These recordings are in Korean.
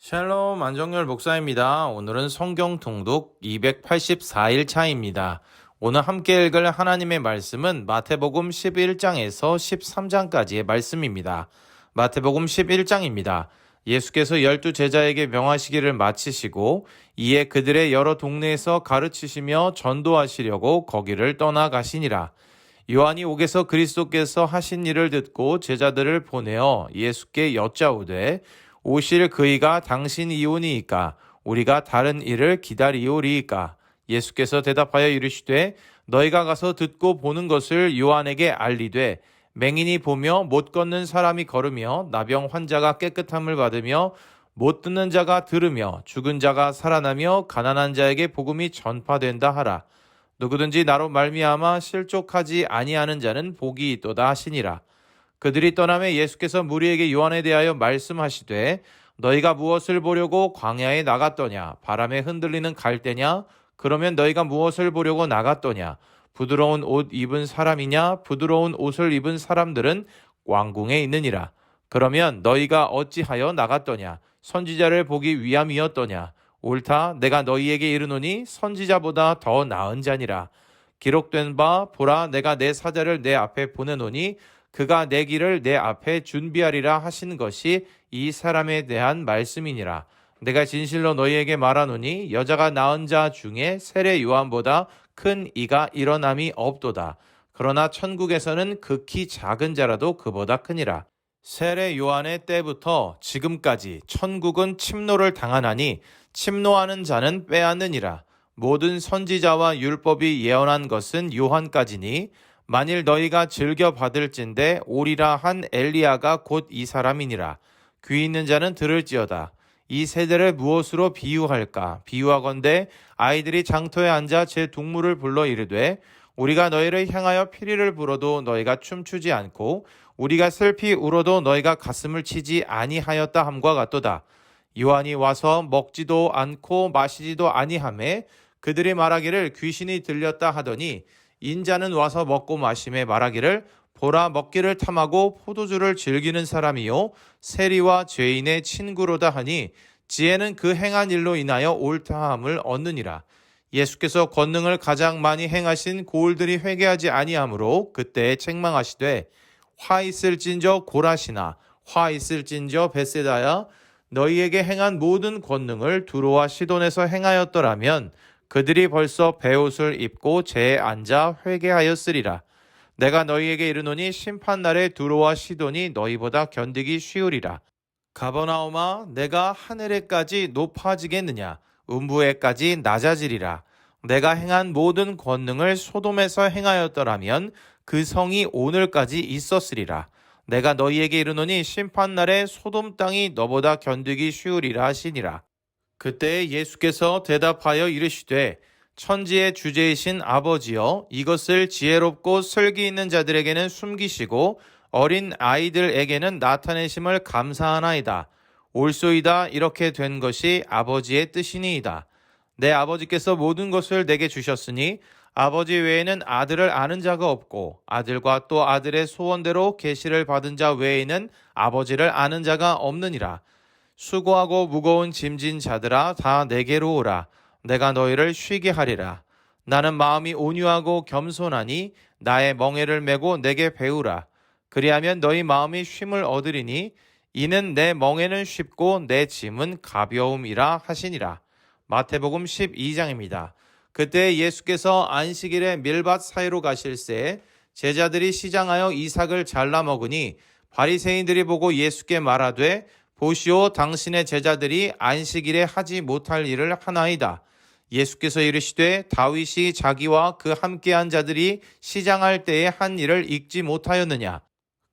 샬롬 안정열 목사입니다. 오늘은 성경 통독 284일 차입니다. 오늘 함께 읽을 하나님의 말씀은 마태복음 11장에서 13장까지의 말씀입니다. 마태복음 11장입니다. 예수께서 12제자에게 명하시기를 마치시고 이에 그들의 여러 동네에서 가르치시며 전도하시려고 거기를 떠나가시니라. 요한이 옥에서 그리스도께서 하신 일을 듣고 제자들을 보내어 예수께 여짜오되 오실 그이가 당신 이오니이까 우리가 다른 일을 기다리오리이까. 예수께서 대답하여 이르시되 너희가 가서 듣고 보는 것을 요한에게 알리되 맹인이 보며 못 걷는 사람이 걸으며 나병 환자가 깨끗함을 받으며 못 듣는 자가 들으며 죽은 자가 살아나며 가난한 자에게 복음이 전파된다 하라. 누구든지 나로 말미암아 실족하지 아니하는 자는 복이 있도다 하시니라. 그들이 떠나매 예수께서 무리에게 요한에 대하여 말씀하시되 너희가 무엇을 보려고 광야에 나갔더냐? 바람에 흔들리는 갈대냐? 그러면 너희가 무엇을 보려고 나갔더냐? 부드러운 옷 입은 사람이냐? 부드러운 옷을 입은 사람들은 왕궁에 있느니라. 그러면 너희가 어찌하여 나갔더냐? 선지자를 보기 위함이었더냐? 옳다, 내가 너희에게 이르노니 선지자보다 더 나은 자니라. 기록된 바 보라, 내가 내 사자를 내 앞에 보내노니 그가 내 길을 내 앞에 준비하리라 하신 것이 이 사람에 대한 말씀이니라. 내가 진실로 너희에게 말하노니 여자가 낳은 자 중에 세례 요한보다 큰 이가 일어남이 없도다. 그러나 천국에서는 극히 작은 자라도 그보다 크니라. 세례 요한의 때부터 지금까지 천국은 침노를 당하나니 침노하는 자는 빼앗느니라. 모든 선지자와 율법이 예언한 것은 요한까지니 만일 너희가 즐겨 받을진대 오리라 한 엘리야가 곧 이 사람이니라. 귀 있는 자는 들을지어다. 이 세대를 무엇으로 비유할까? 비유하건대 아이들이 장터에 앉아 제 동물을 불러 이르되 우리가 너희를 향하여 피리를 불어도 너희가 춤추지 않고 우리가 슬피 울어도 너희가 가슴을 치지 아니하였다 함과 같도다. 요한이 와서 먹지도 않고 마시지도 아니하매 그들이 말하기를 귀신이 들렸다 하더니 인자는 와서 먹고 마심에 말하기를 보라, 먹기를 탐하고 포도주를 즐기는 사람이요 세리와 죄인의 친구로다 하니 지혜는 그 행한 일로 인하여 옳다함을 얻느니라. 예수께서 권능을 가장 많이 행하신 고을들이 회개하지 아니하므로 그때 책망하시되 화 있을진저 고라시나 화 있을진저 벳세다야, 너희에게 행한 모든 권능을 두로와 시돈에서 행하였더라면 그들이 벌써 베옷을 입고 재에 앉아 회개하였으리라. 내가 너희에게 이르노니 심판날에 두로와 시돈이 너희보다 견디기 쉬우리라. 가버나움아, 내가 하늘에까지 높아지겠느냐? 음부에까지 낮아지리라. 내가 행한 모든 권능을 소돔에서 행하였더라면 그 성이 오늘까지 있었으리라. 내가 너희에게 이르노니 심판날에 소돔 땅이 너보다 견디기 쉬우리라 하시니라. 그때 예수께서 대답하여 이르시되 천지의 주제이신 아버지여, 이것을 지혜롭고 슬기 있는 자들에게는 숨기시고 어린 아이들에게는 나타내심을 감사하나이다. 옳소이다. 이렇게 된 것이 아버지의 뜻이니이다. 내 아버지께서 모든 것을 내게 주셨으니 아버지 외에는 아들을 아는 자가 없고 아들과 또 아들의 소원대로 계시를 받은 자 외에는 아버지를 아는 자가 없느니라. 수고하고 무거운 짐진 자들아, 다 내게로 오라. 내가 너희를 쉬게 하리라. 나는 마음이 온유하고 겸손하니 나의 멍에를 메고 내게 배우라. 그리하면 너희 마음이 쉼을 얻으리니 이는 내 멍에는 쉽고 내 짐은 가벼움이라 하시니라. 마태복음 12장입니다. 그때 예수께서 안식일에 밀밭 사이로 가실새 제자들이 시장하여 이삭을 잘라 먹으니 바리새인들이 보고 예수께 말하되 보시오, 당신의 제자들이 안식일에 하지 못할 일을 하나이다. 예수께서 이르시되 다윗이 자기와 그 함께한 자들이 시장할 때에 한 일을 읽지 못하였느냐?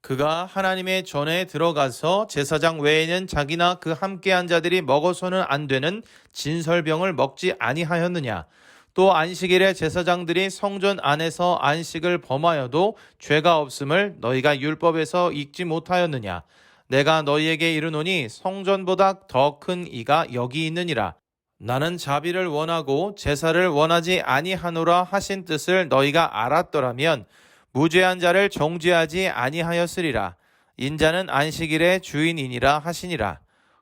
그가 하나님의 전에 들어가서 제사장 외에는 자기나 그 함께한 자들이 먹어서는 안 되는 진설병을 먹지 아니하였느냐? 또 안식일에 제사장들이 성전 안에서 안식을 범하여도 죄가 없음을 너희가 율법에서 읽지 못하였느냐? 내가 너희에게 이르노니 성전보다 더 큰 이가 여기 있느니라. 나는 자비를 원하고 제사를 원하지 아니하노라 하신 뜻을 너희가 알았더라면 무죄한 자를 정죄하지 아니하였으리라. 인자는 안식일의 주인이니라 하시니라.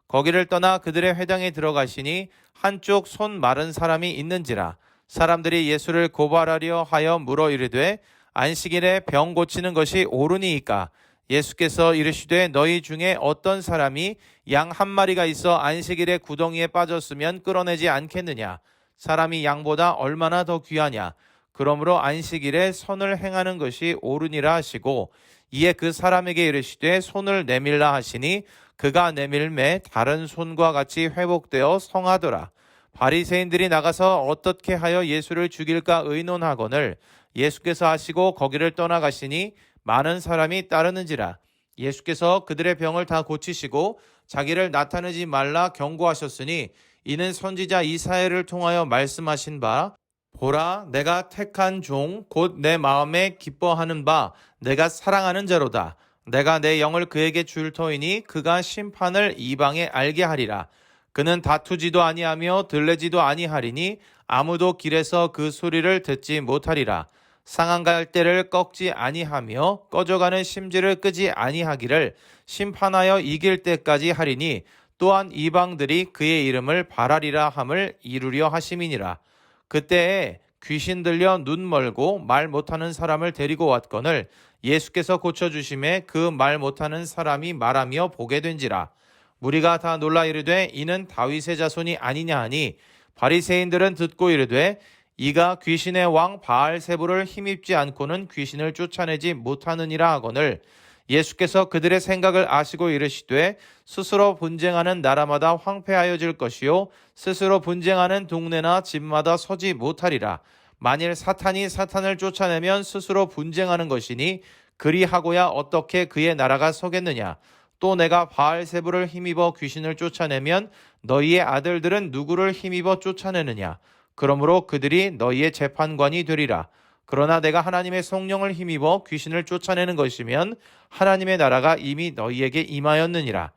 거기를 떠나 그들의 회당에 들어가시니 한쪽 손 마른 사람이 있는지라. 사람들이 예수를 고발하려 하여 물어 이르되 안식일에 병 고치는 것이 옳으니이까? 예수께서 이르시되 너희 중에 어떤 사람이 양 한 마리가 있어 안식일에 구덩이에 빠졌으면 끌어내지 않겠느냐? 사람이 양보다 얼마나 더 귀하냐? 그러므로 안식일에 선을 행하는 것이 옳으니라 하시고, 이에 그 사람에게 이르시되 손을 내밀라 하시니 그가 내밀매 다른 손과 같이 회복되어 성하더라. 바리새인들이 나가서 어떻게 하여 예수를 죽일까 의논하거늘 예수께서 하시고 거기를 떠나가시니 많은 사람이 따르는지라. 예수께서 그들의 병을 다 고치시고 자기를 나타내지 말라 경고하셨으니 이는 선지자 이사야를 통하여 말씀하신 바 보라 내가 택한 종 곧 내 마음에 기뻐하는 바 내가 사랑하는 자로다. 내가 내 영을 그에게 줄 터이니 그가 심판을 이방에 알게 하리라. 그는 다투지도 아니하며 들레지도 아니하리니 아무도 길에서 그 소리를 듣지 못하리라. 상한 갈대를 꺾지 아니하며 꺼져가는 심지를 끄지 아니하기를 심판하여 이길 때까지 하리니 또한 이방들이 그의 이름을 바라리라 함을 이루려 하심이니라. 그때에 귀신 들려 눈 멀고 말 못하는 사람을 데리고 왔거늘 예수께서 고쳐주심에 그 말 못하는 사람이 말하며 보게 된지라. 무리가 다 놀라 이르되 이는 다윗의 자손이 아니냐 하니 바리새인들은 듣고 이르되 이가 귀신의 왕 바알세불을 힘입지 않고는 귀신을 쫓아내지 못하느니라 하거늘 예수께서 그들의 생각을 아시고 이르시되 스스로 분쟁하는 나라마다 황폐하여질 것이요 스스로 분쟁하는 동네나 집마다 서지 못하리라. 만일 사탄이 사탄을 쫓아내면 스스로 분쟁하는 것이니 그리하고야 어떻게 그의 나라가 서겠느냐. 또 내가 바알세불을 힘입어 귀신을 쫓아내면 너희의 아들들은 누구를 힘입어 쫓아내느냐. 그러므로 그들이 너희의 재판관이 되리라. 그러나 내가 하나님의 성령을 힘입어 귀신을 쫓아내는 것이면 하나님의 나라가 이미 너희에게 임하였느니라.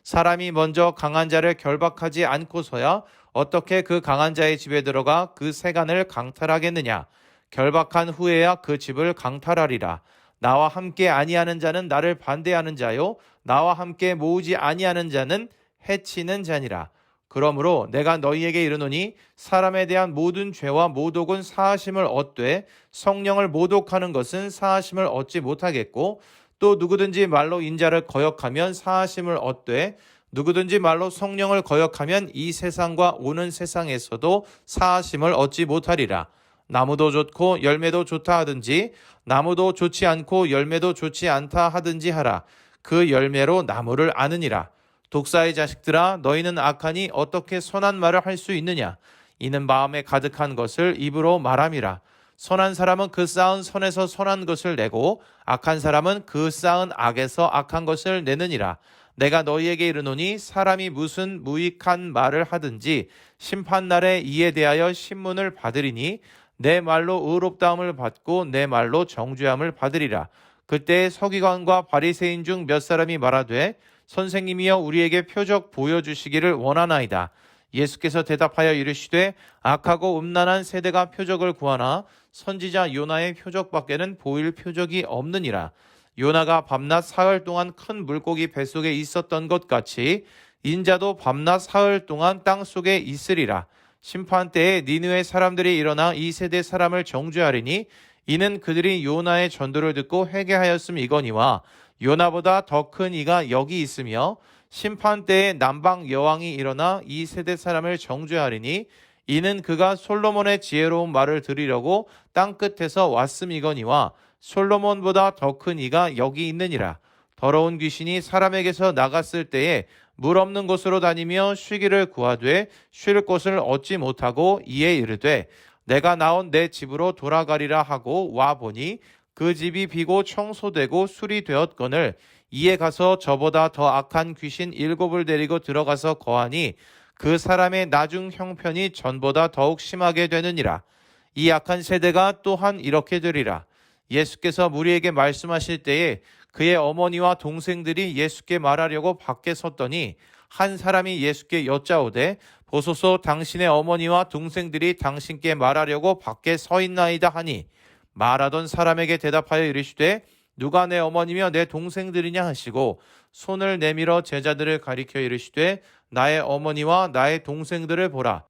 사람이 먼저 강한 자를 결박하지 않고서야 어떻게 그 강한 자의 집에 들어가 그 세간을 강탈하겠느냐. 결박한 후에야 그 집을 강탈하리라. 나와 함께 아니하는 자는 나를 반대하는 자요 나와 함께 모으지 아니하는 자는 해치는 자니라. 그러므로 내가 너희에게 이르노니 사람에 대한 모든 죄와 모독은 사하심을 얻되 성령을 모독하는 것은 사하심을 얻지 못하겠고 또 누구든지 말로 인자를 거역하면 사하심을 얻되 누구든지 말로 성령을 거역하면 이 세상과 오는 세상에서도 사하심을 얻지 못하리라. 나무도 좋고 열매도 좋다 하든지 나무도 좋지 않고 열매도 좋지 않다 하든지 하라. 그 열매로 나무를 아느니라. 독사의 자식들아 너희는 악하니 어떻게 선한 말을 할 수 있느냐. 이는 마음에 가득한 것을 입으로 말함이라. 선한 사람은 그 쌓은 선에서 선한 것을 내고 악한 사람은 그 쌓은 악에서 악한 것을 내느니라. 내가 너희에게 이르노니 사람이 무슨 무익한 말을 하든지 심판날에 이에 대하여 신문을 받으리니 내 말로 의롭다함을 받고 내 말로 정죄함을 받으리라. 그때 서기관과 바리새인 중 몇 사람이 말하되 선생님이여 우리에게 표적 보여주시기를 원하나이다. 예수께서 대답하여 이르시되 악하고 음란한 세대가 표적을 구하나 선지자 요나의 표적밖에는 보일 표적이 없느니라. 요나가 밤낮 사흘 동안 큰 물고기 뱃속에 있었던 것 같이 인자도 밤낮 사흘 동안 땅속에 있으리라. 심판 때에 니느웨 사람들이 일어나 이 세대 사람을 정죄하리니 이는 그들이 요나의 전도를 듣고 회개하였음이거니와 요나보다 더 큰 이가 여기 있으며 심판 때에 남방 여왕이 일어나 이 세대 사람을 정죄하리니 이는 그가 솔로몬의 지혜로운 말을 들으려고 땅끝에서 왔음이거니와 솔로몬보다 더 큰 이가 여기 있느니라. 더러운 귀신이 사람에게서 나갔을 때에 물 없는 곳으로 다니며 쉬기를 구하되 쉴 곳을 얻지 못하고 이에 이르되 내가 나온 내 집으로 돌아가리라 하고 와보니 그 집이 비고 청소되고 수리되었거늘 이에 가서 저보다 더 악한 귀신 7을 데리고 들어가서 거하니 그 사람의 나중 형편이 전보다 더욱 심하게 되느니라. 이 악한 세대가 또한 이렇게 되리라. 예수께서 무리에게 말씀하실 때에 그의 어머니와 동생들이 예수께 말하려고 밖에 섰더니 한 사람이 예수께 여짜오되 보소서 당신의 어머니와 동생들이 당신께 말하려고 밖에 서 있나이다 하니 말하던 사람에게 대답하여 이르시되 누가 내 어머니며 내 동생들이냐 하시고 손을 내밀어 제자들을 가리켜 이르시되 나의 어머니와 나의 동생들을 보라.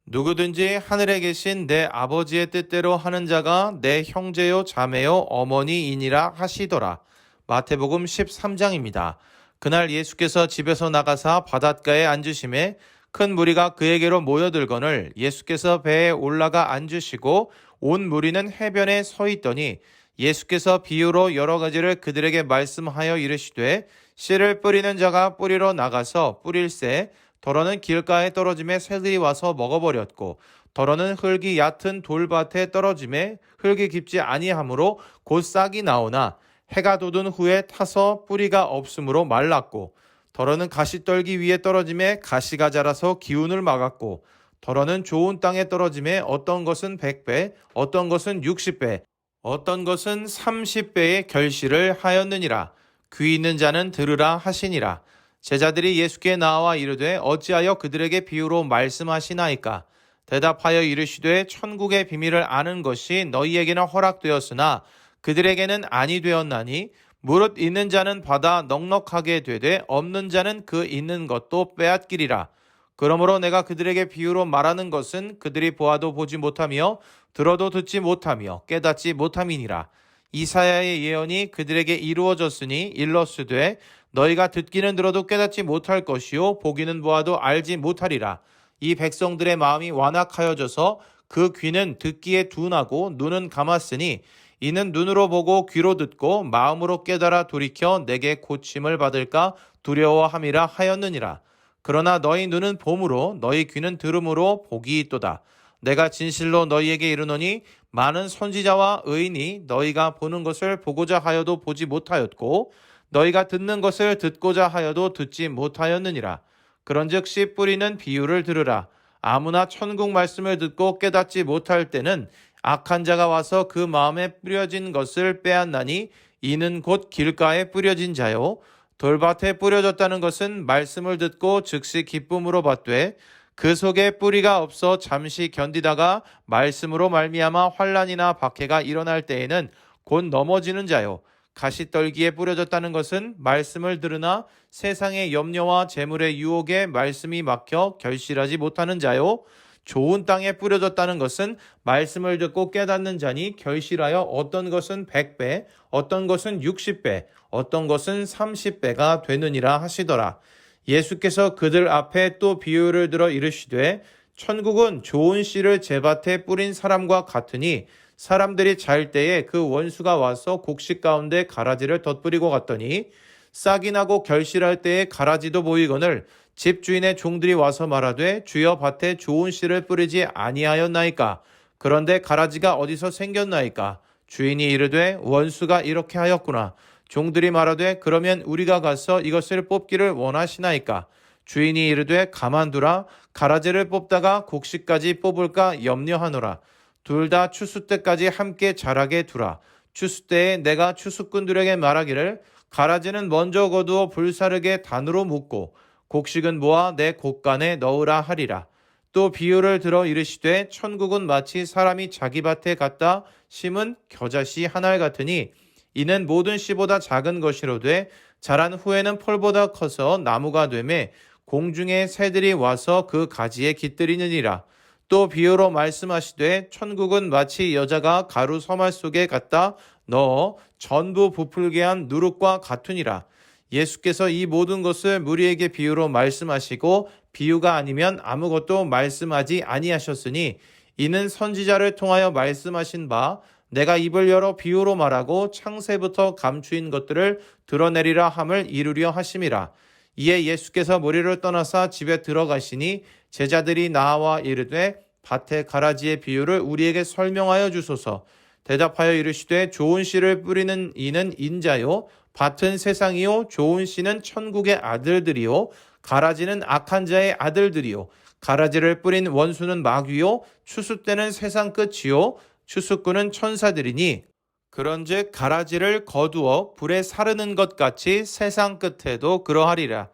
누구든지 하늘에 계신 내 아버지의 뜻대로 하는 자가 내 형제요 자매요 어머니이니라 하시더라. 마태복음 13장입니다. 그날 예수께서 집에서 나가사 바닷가에 앉으심에 큰 무리가 그에게로 모여들거늘 예수께서 배에 올라가 앉으시고 온 무리는 해변에 서 있더니 예수께서 비유로 여러 가지를 그들에게 말씀하여 이르시되 씨를 뿌리는 자가 뿌리러 나가서 뿌릴새 더러는 길가에 떨어짐에 새들이 와서 먹어버렸고 더러는 흙이 얕은 돌밭에 떨어짐에 흙이 깊지 아니하므로 곧 싹이 나오나 해가 돋은 후에 타서 뿌리가 없으므로 말랐고 더러는 가시떨기 위에 떨어짐에 가시가 자라서 기운을 막았고 더러는 좋은 땅에 떨어짐에 어떤 것은 100배 어떤 것은 60배 어떤 것은 30배의 결실을 하였느니라. 귀 있는 자는 들으라 하시니라. 제자들이 예수께 나와 이르되 어찌하여 그들에게 비유로 말씀하시나이까. 대답하여 이르시되 천국의 비밀을 아는 것이 너희에게는 허락되었으나 그들에게는 아니 되었나니 무릇 있는 자는 받아 넉넉하게 되되 없는 자는 그 있는 것도 빼앗기리라. 그러므로 내가 그들에게 비유로 말하는 것은 그들이 보아도 보지 못하며 들어도 듣지 못하며 깨닫지 못함이니라. 이사야의 예언이 그들에게 이루어졌으니 일러스되 너희가 듣기는 들어도 깨닫지 못할 것이요 보기는 보아도 알지 못하리라. 이 백성들의 마음이 완악하여져서 그 귀는 듣기에 둔하고 눈은 감았으니 이는 눈으로 보고 귀로 듣고 마음으로 깨달아 돌이켜 내게 고침을 받을까 두려워함이라 하였느니라. 그러나 너희 눈은 봄으로 너희 귀는 들음으로 복이 있도다. 내가 진실로 너희에게 이르노니 많은 선지자와 의인이 너희가 보는 것을 보고자 하여도 보지 못하였고 너희가 듣는 것을 듣고자 하여도 듣지 못하였느니라. 그런즉 씨 뿌리는 비유를 들으라. 아무나 천국 말씀을 듣고 깨닫지 못할 때는 악한 자가 와서 그 마음에 뿌려진 것을 빼앗나니 이는 곧 길가에 뿌려진 자요 돌밭에 뿌려졌다는 것은 말씀을 듣고 즉시 기쁨으로 받되 그 속에 뿌리가 없어 잠시 견디다가 말씀으로 말미암아 환난이나 박해가 일어날 때에는 곧 넘어지는 자요 가시떨기에 뿌려졌다는 것은 말씀을 들으나 세상의 염려와 재물의 유혹에 말씀이 막혀 결실하지 못하는 자요 좋은 땅에 뿌려졌다는 것은 말씀을 듣고 깨닫는 자니 결실하여 어떤 것은 100배, 어떤 것은 60배, 어떤 것은 30배가 되느니라 하시더라. 예수께서 그들 앞에 또 비유를 들어 이르시되 천국은 좋은 씨를 제밭에 뿌린 사람과 같으니 사람들이 잘 때에 그 원수가 와서 곡식 가운데 가라지를 덧뿌리고 갔더니 싹이 나고 결실할 때에 가라지도 보이거늘 집주인의 종들이 와서 말하되 주여 밭에 좋은 씨를 뿌리지 아니하였나이까. 그런데 가라지가 어디서 생겼나이까. 주인이 이르되 원수가 이렇게 하였구나. 종들이 말하되 그러면 우리가 가서 이것을 뽑기를 원하시나이까. 주인이 이르되 가만두라. 가라지를 뽑다가 곡식까지 뽑을까 염려하노라. 둘 다 추수 때까지 함께 자라게 두라. 추수 때에 내가 추수꾼들에게 말하기를 가라지는 먼저 거두어 불사르게 단으로 묶고 곡식은 모아 내 곳간에 넣으라 하리라. 또 비유를 들어 이르시되 천국은 마치 사람이 자기 밭에 갖다 심은 겨자씨 한 알 같으니 이는 모든 씨보다 작은 것이로되 자란 후에는 펄보다 커서 나무가 되매 공중의 새들이 와서 그 가지에 깃들이느니라. 또 비유로 말씀하시되 천국은 마치 여자가 가루 서말 속에 갖다 넣어 전부 부풀게 한 누룩과 같으니라. 예수께서 이 모든 것을 무리에게 비유로 말씀하시고 비유가 아니면 아무것도 말씀하지 아니하셨으니 이는 선지자를 통하여 말씀하신 바 내가 입을 열어 비유로 말하고 창세부터 감추인 것들을 드러내리라 함을 이루려 하심이라. 이에 예수께서 무리를 떠나사 집에 들어가시니 제자들이 나와 이르되 밭에 가라지의 비유를 우리에게 설명하여 주소서. 대답하여 이르시되 좋은 씨를 뿌리는 이는 인자요 밭은 세상이요 좋은 씨는 천국의 아들들이요 가라지는 악한 자의 아들들이요 가라지를 뿌린 원수는 마귀요 추수 때는 세상 끝이요 추수꾼은 천사들이니 그런즉 가라지를 거두어 불에 사르는 것 같이 세상 끝에도 그러하리라.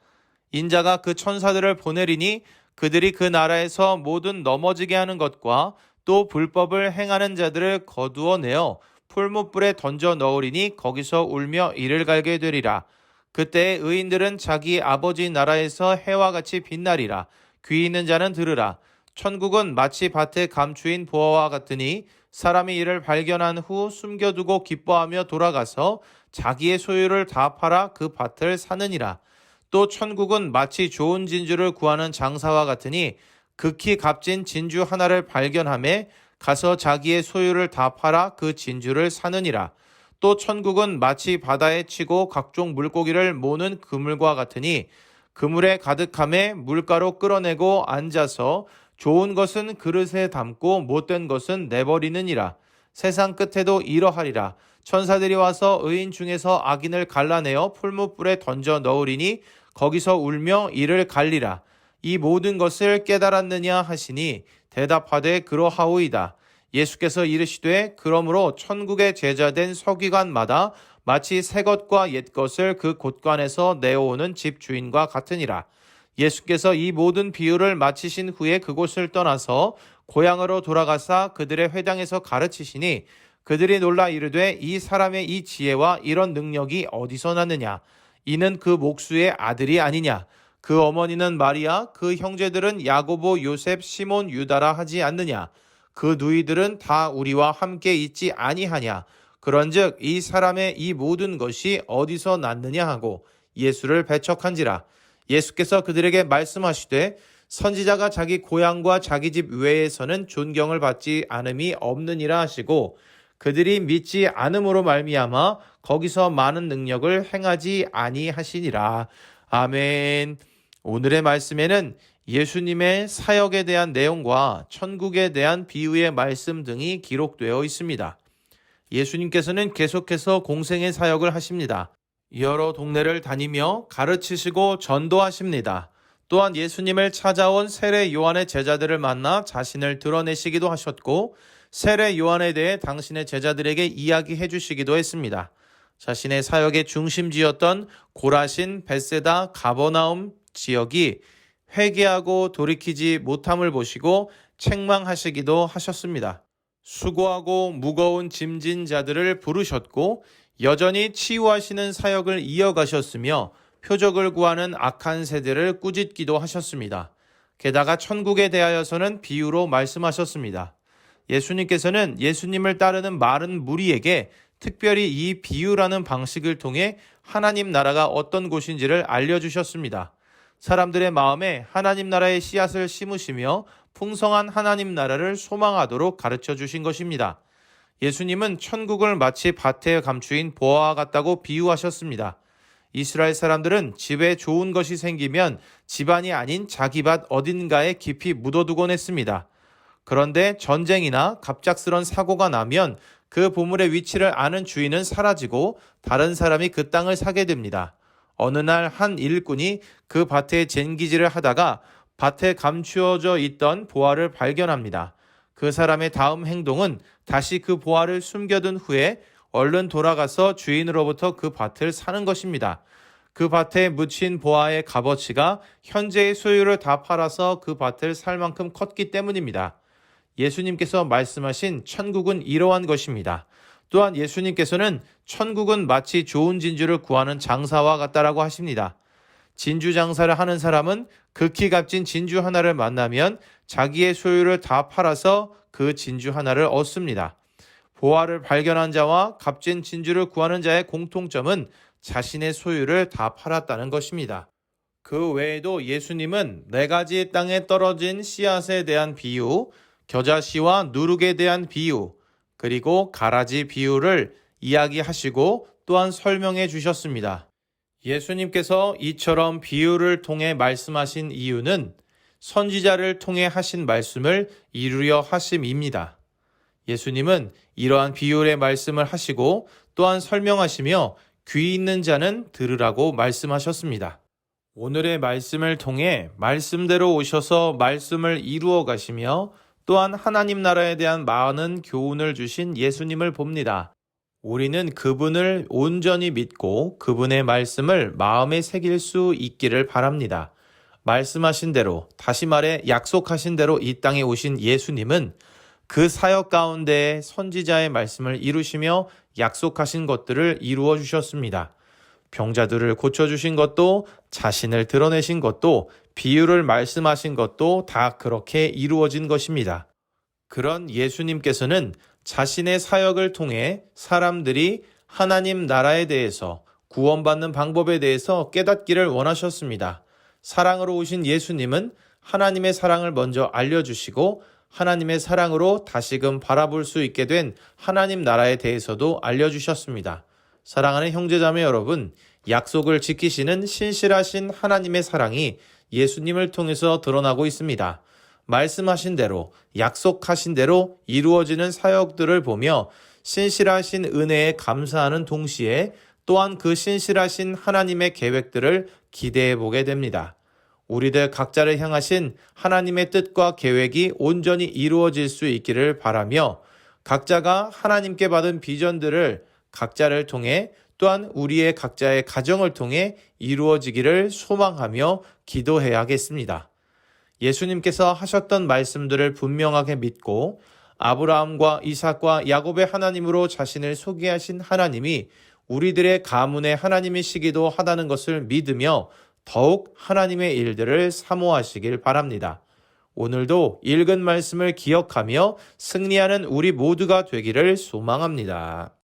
인자가 그 천사들을 보내리니 그들이 그 나라에서 모든 넘어지게 하는 것과 또 불법을 행하는 자들을 거두어 내어 풀무불에 던져 넣으리니 거기서 울며 이를 갈게 되리라. 그때 의인들은 자기 아버지 나라에서 해와 같이 빛나리라. 귀 있는 자는 들으라. 천국은 마치 밭에 감추인 보화와 같으니 사람이 이를 발견한 후 숨겨두고 기뻐하며 돌아가서 자기의 소유를 다 팔아 그 밭을 사느니라. 또 천국은 마치 좋은 진주를 구하는 장사와 같으니 극히 값진 진주 하나를 발견하매 가서 자기의 소유를 다 팔아 그 진주를 사느니라. 또 천국은 마치 바다에 치고 각종 물고기를 모는 그물과 같으니 그물에 가득함에 물가로 끌어내고 앉아서 좋은 것은 그릇에 담고 못된 것은 내버리느니라. 세상 끝에도 이러하리라. 천사들이 와서 의인 중에서 악인을 갈라내어 풀무불에 던져 넣으리니 거기서 울며 이를 갈리라. 이 모든 것을 깨달았느냐 하시니 대답하되 그러하오이다. 예수께서 이르시되 그러므로 천국의 제자된 서기관마다 마치 새 것과 옛 것을 그 곳간에서 내어오는 집 주인과 같으니라. 예수께서 이 모든 비유를 마치신 후에 그곳을 떠나서 고향으로 돌아가사 그들의 회당에서 가르치시니 그들이 놀라 이르되 이 사람의 이 지혜와 이런 능력이 어디서 났느냐? 이는 그 목수의 아들이 아니냐? 그 어머니는 마리아, 그 형제들은 야고보, 요셉, 시몬, 유다라 하지 않느냐? 그 누이들은 다 우리와 함께 있지 아니하냐? 그런즉 이 사람의 이 모든 것이 어디서 났느냐 하고 예수를 배척한지라. 예수께서 그들에게 말씀하시되 선지자가 자기 고향과 자기 집 외에서는 존경을 받지 않음이 없느니라 하시고 그들이 믿지 않음으로 말미암아 거기서 많은 능력을 행하지 아니하시니라. 아멘. 오늘의 말씀에는 예수님의 사역에 대한 내용과 천국에 대한 비유의 말씀 등이 기록되어 있습니다. 예수님께서는 계속해서 공생의 사역을 하십니다. 여러 동네를 다니며 가르치시고 전도하십니다. 또한 예수님을 찾아온 세례 요한의 제자들을 만나 자신을 드러내시기도 하셨고 세례 요한에 대해 당신의 제자들에게 이야기해 주시기도 했습니다. 자신의 사역의 중심지였던 고라신, 벳세다, 가버나움 지역이 회개하고 돌이키지 못함을 보시고 책망하시기도 하셨습니다. 수고하고 무거운 짐진 자들을 부르셨고 여전히 치유하시는 사역을 이어가셨으며 표적을 구하는 악한 세대를 꾸짖기도 하셨습니다. 게다가 천국에 대하여서는 비유로 말씀하셨습니다. 예수님께서는 예수님을 따르는 많은 무리에게 특별히 이 비유라는 방식을 통해 하나님 나라가 어떤 곳인지를 알려주셨습니다. 사람들의 마음에 하나님 나라의 씨앗을 심으시며 풍성한 하나님 나라를 소망하도록 가르쳐 주신 것입니다. 예수님은 천국을 마치 밭에 감추인 보화와 같다고 비유하셨습니다. 이스라엘 사람들은 집에 좋은 것이 생기면 집안이 아닌 자기 밭 어딘가에 깊이 묻어두곤 했습니다. 그런데 전쟁이나 갑작스런 사고가 나면 그 보물의 위치를 아는 주인은 사라지고 다른 사람이 그 땅을 사게 됩니다. 어느 날 한 일꾼이 그 밭에 쟁기질을 하다가 밭에 감추어져 있던 보화를 발견합니다. 그 사람의 다음 행동은 다시 그 보화를 숨겨둔 후에 얼른 돌아가서 주인으로부터 그 밭을 사는 것입니다. 그 밭에 묻힌 보화의 값어치가 현재의 소유를 다 팔아서 그 밭을 살 만큼 컸기 때문입니다. 예수님께서 말씀하신 천국은 이러한 것입니다. 또한 예수님께서는 천국은 마치 좋은 진주를 구하는 장사와 같다라고 하십니다. 진주 장사를 하는 사람은 극히 값진 진주 하나를 만나면 자기의 소유를 다 팔아서 그 진주 하나를 얻습니다. 보화를 발견한 자와 값진 진주를 구하는 자의 공통점은 자신의 소유를 다 팔았다는 것입니다. 그 외에도 예수님은 4가지 땅에 떨어진 씨앗에 대한 비유, 겨자씨와 누룩에 대한 비유, 그리고 가라지 비유를 이야기하시고 또한 설명해 주셨습니다. 예수님께서 이처럼 비유를 통해 말씀하신 이유는 선지자를 통해 하신 말씀을 이루려 하심입니다. 예수님은 이러한 비유의 말씀을 하시고 또한 설명하시며 귀 있는 자는 들으라고 말씀하셨습니다. 오늘의 말씀을 통해 말씀대로 오셔서 말씀을 이루어 가시며 또한 하나님 나라에 대한 많은 교훈을 주신 예수님을 봅니다. 우리는 그분을 온전히 믿고 그분의 말씀을 마음에 새길 수 있기를 바랍니다. 말씀하신 대로, 다시 말해 약속하신 대로 이 땅에 오신 예수님은 그 사역 가운데 선지자의 말씀을 이루시며 약속하신 것들을 이루어 주셨습니다. 병자들을 고쳐주신 것도, 자신을 드러내신 것도, 비유를 말씀하신 것도 다 그렇게 이루어진 것입니다. 그런 예수님께서는 자신의 사역을 통해 사람들이 하나님 나라에 대해서, 구원받는 방법에 대해서 깨닫기를 원하셨습니다. 사랑으로 오신 예수님은 하나님의 사랑을 먼저 알려주시고 하나님의 사랑으로 다시금 바라볼 수 있게 된 하나님 나라에 대해서도 알려주셨습니다. 사랑하는 형제자매 여러분, 약속을 지키시는 신실하신 하나님의 사랑이 예수님을 통해서 드러나고 있습니다. 말씀하신 대로, 약속하신 대로 이루어지는 사역들을 보며 신실하신 은혜에 감사하는 동시에 또한 그 신실하신 하나님의 계획들을 기대해 보게 됩니다. 우리들 각자를 향하신 하나님의 뜻과 계획이 온전히 이루어질 수 있기를 바라며 각자가 하나님께 받은 비전들을 각자를 통해 또한 우리의 각자의 가정을 통해 이루어지기를 소망하며 기도해야겠습니다. 예수님께서 하셨던 말씀들을 분명하게 믿고 아브라함과 이삭과 야곱의 하나님으로 자신을 소개하신 하나님이 우리들의 가문의 하나님이시기도 하다는 것을 믿으며 더욱 하나님의 일들을 사모하시길 바랍니다. 오늘도 읽은 말씀을 기억하며 승리하는 우리 모두가 되기를 소망합니다.